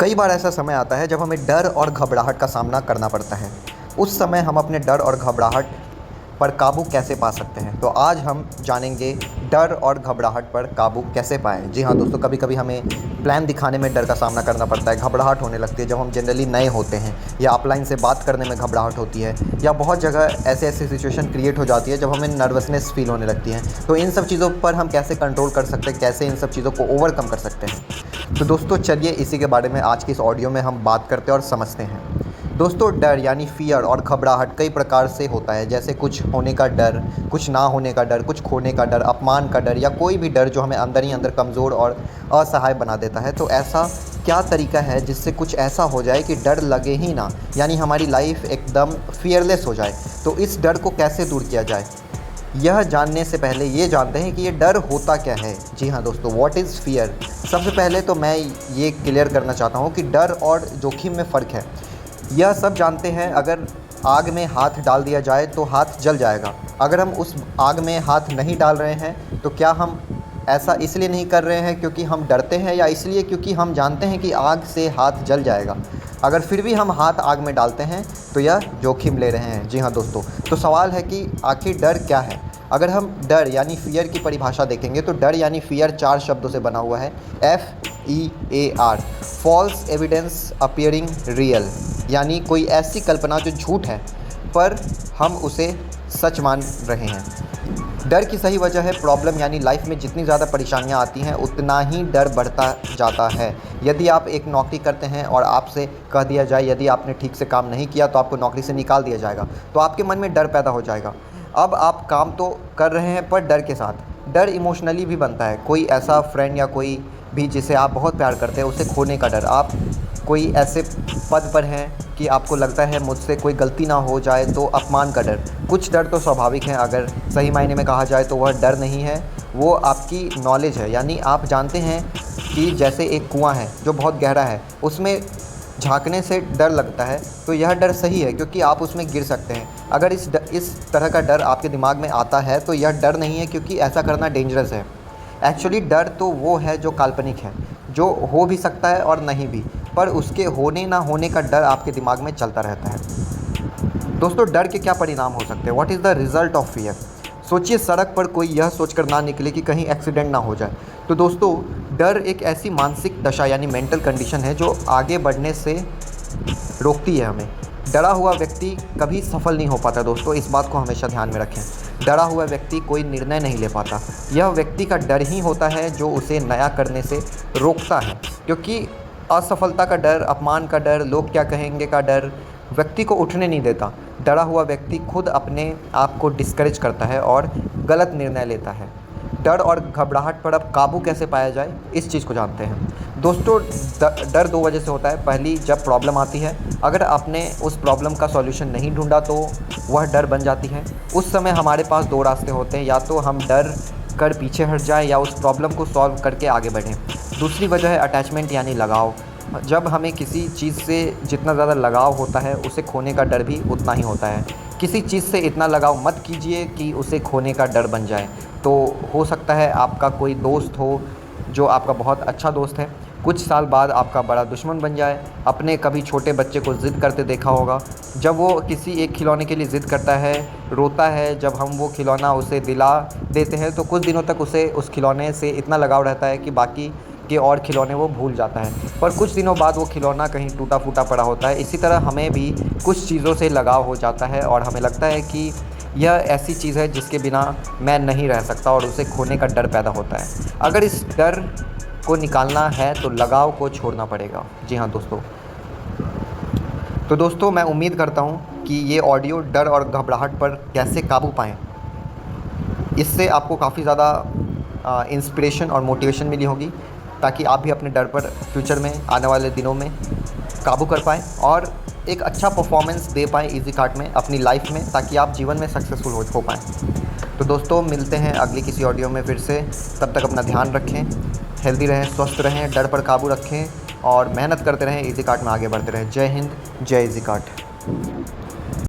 कई बार ऐसा समय आता है जब हमें डर और घबराहट का सामना करना पड़ता है। उस समय हम अपने डर और घबराहट पर काबू कैसे पा सकते हैं? तो आज हम जानेंगे डर और घबराहट पर काबू कैसे पाएँ। जी हाँ दोस्तों, कभी-कभी हमें प्लान दिखाने में डर का सामना करना पड़ता है, घबराहट होने लगती है जब हम जनरली नए होते हैं, या ऑफलाइन से बात करने में घबराहट होती है, या बहुत जगह ऐसे-ऐसे सिचुएशन क्रिएट हो जाती है जब हमें नर्वसनेस फ़ील होने लगती है। तो इन सब चीज़ों पर हम कैसे कंट्रोल कर सकते हैं, कैसे इन सब चीज़ों को ओवरकम कर सकते हैं? तो दोस्तों चलिए इसी के बारे में आज की इस ऑडियो में हम बात करते हैं और समझते हैं। दोस्तों डर यानी फ़ियर और घबराहट कई प्रकार से होता है, जैसे कुछ होने का डर, कुछ ना होने का डर, कुछ खोने का डर, अपमान का डर, या कोई भी डर जो हमें अंदर ही अंदर कमज़ोर और असहाय बना देता है। तो ऐसा क्या तरीका है जिससे कुछ ऐसा हो जाए कि डर लगे ही ना, यानी हमारी लाइफ एकदम फ़ियरलेस हो जाए? तो इस डर को कैसे दूर किया जाए, यह जानने से पहले ये जानते हैं कि ये डर होता क्या है। जी हाँ दोस्तों, व्हाट इज़ फ़ियर? सबसे पहले तो मैं ये क्लियर करना चाहता हूँ कि डर और जोखिम में फ़र्क है। यह सब जानते हैं, अगर आग में हाथ डाल दिया जाए तो हाथ जल जाएगा। अगर हम उस आग में हाथ नहीं डाल रहे हैं तो क्या हम ऐसा इसलिए नहीं कर रहे हैं क्योंकि हम डरते हैं, या इसलिए क्योंकि हम जानते हैं कि आग से हाथ जल जाएगा? अगर फिर भी हम हाथ आग में डालते हैं तो यह जोखिम ले रहे हैं। जी हाँ दोस्तों, तो सवाल है कि आखिर डर क्या है? अगर हम डर यानी फ़ियर की परिभाषा देखेंगे तो डर यानी फ़ियर 4 शब्दों से बना हुआ है। FEAR, false evidence appearing real, यानी कोई ऐसी कल्पना जो झूठ है पर हम उसे सच मान रहे हैं। डर की सही वजह है प्रॉब्लम, यानी लाइफ में जितनी ज़्यादा परेशानियां आती हैं उतना ही डर बढ़ता जाता है। यदि आप एक नौकरी करते हैं और आपसे कह दिया जाए यदि आपने ठीक से काम नहीं किया तो आपको नौकरी से निकाल दिया जाएगा, तो आपके मन में डर पैदा हो जाएगा। अब आप काम तो कर रहे हैं पर डर के साथ। डर इमोशनली भी बनता है। कोई ऐसा फ्रेंड या कोई भी जिसे आप बहुत प्यार करते हैं उसे खोने का डर। आप कोई ऐसे पद पर हैं कि आपको लगता है मुझसे कोई गलती ना हो जाए तो अपमान का डर। कुछ डर तो स्वाभाविक हैं, अगर सही मायने में कहा जाए तो वह डर नहीं है, वो आपकी नॉलेज है। यानी आप जानते हैं कि जैसे एक कुआं है जो बहुत गहरा है, उसमें झांकने से डर लगता है, तो यह डर सही है क्योंकि आप उसमें गिर सकते हैं। अगर इस तरह का डर आपके दिमाग में आता है तो यह डर नहीं है, क्योंकि ऐसा करना डेंजरस है। एक्चुअली डर तो वो है जो काल्पनिक है, जो हो भी सकता है और नहीं भी, पर उसके होने ना होने का डर आपके दिमाग में चलता रहता है। दोस्तों डर के क्या परिणाम हो सकते हैं? What is the result of fear? सोचिए सड़क पर कोई यह सोचकर ना निकले कि कहीं एक्सीडेंट ना हो जाए। तो दोस्तों डर एक ऐसी मानसिक दशा यानी मेंटल कंडीशन है जो आगे बढ़ने से रोकती है हमें। डरा हुआ व्यक्ति कभी सफल नहीं हो पाता दोस्तों, इस बात को हमेशा ध्यान में रखें। डरा हुआ व्यक्ति कोई निर्णय नहीं ले पाता। यह व्यक्ति का डर ही होता है जो उसे नया करने से रोकता है, क्योंकि असफलता का डर, अपमान का डर, लोग क्या कहेंगे का डर व्यक्ति को उठने नहीं देता। डरा हुआ व्यक्ति खुद अपने आप को डिस्करेज करता है और गलत निर्णय लेता है। डर और घबराहट पर अब काबू कैसे पाया जाए, इस चीज़ को जानते हैं। दोस्तों डर 2 वजह से होता है। पहली, जब प्रॉब्लम आती है, अगर आपने उस प्रॉब्लम का सॉल्यूशन नहीं ढूंढा तो वह डर बन जाती है। उस समय हमारे पास 2 रास्ते होते हैं, या तो हम डर कर पीछे हट जाएं या उस प्रॉब्लम को सॉल्व करके आगे बढ़ें। दूसरी वजह है अटैचमेंट यानी लगाव। जब हमें किसी चीज़ से जितना ज़्यादा लगाव होता है, उसे खोने का डर भी उतना ही होता है। किसी चीज़ से इतना लगाव मत कीजिए कि उसे खोने का डर बन जाए। तो हो सकता है आपका कोई दोस्त हो जो आपका बहुत अच्छा दोस्त है, कुछ साल बाद आपका बड़ा दुश्मन बन जाए। अपने कभी छोटे बच्चे को ज़िद करते देखा होगा, जब वो किसी एक खिलौने के लिए ज़िद करता है, रोता है, जब हम वो खिलौना उसे दिला देते हैं तो कुछ दिनों तक उसे उस खिलौने से इतना लगाव रहता है कि बाकी के और खिलौने वो भूल जाता है, पर कुछ दिनों बाद वो खिलौना कहीं टूटा फूटा पड़ा होता है। इसी तरह हमें भी कुछ चीज़ों से लगाव हो जाता है और हमें लगता है कि यह ऐसी चीज़ है जिसके बिना मैं नहीं रह सकता, और उसे खोने का डर पैदा होता है। अगर इस डर को निकालना है तो लगाव को छोड़ना पड़ेगा। जी हाँ दोस्तों, तो दोस्तों मैं उम्मीद करता हूँ कि ये ऑडियो डर और घबराहट पर कैसे काबू पाएँ, इससे आपको काफ़ी ज़्यादा इंस्पिरेशन और मोटिवेशन मिली होगी, ताकि आप भी अपने डर पर फ्यूचर में आने वाले दिनों में काबू कर पाएँ और एक अच्छा परफॉर्मेंस दे पाएँ इजी कार्ट में अपनी लाइफ में, ताकि आप जीवन में सक्सेसफुल हो पाएँ। तो दोस्तों मिलते हैं अगली किसी ऑडियो में फिर से। तब तक अपना ध्यान रखें, हेल्दी रहें, स्वस्थ रहें, डर पर काबू रखें और मेहनत करते रहें, इजी कार्ट में आगे बढ़ते रहें। जय हिंद, जय इजी कार्ट।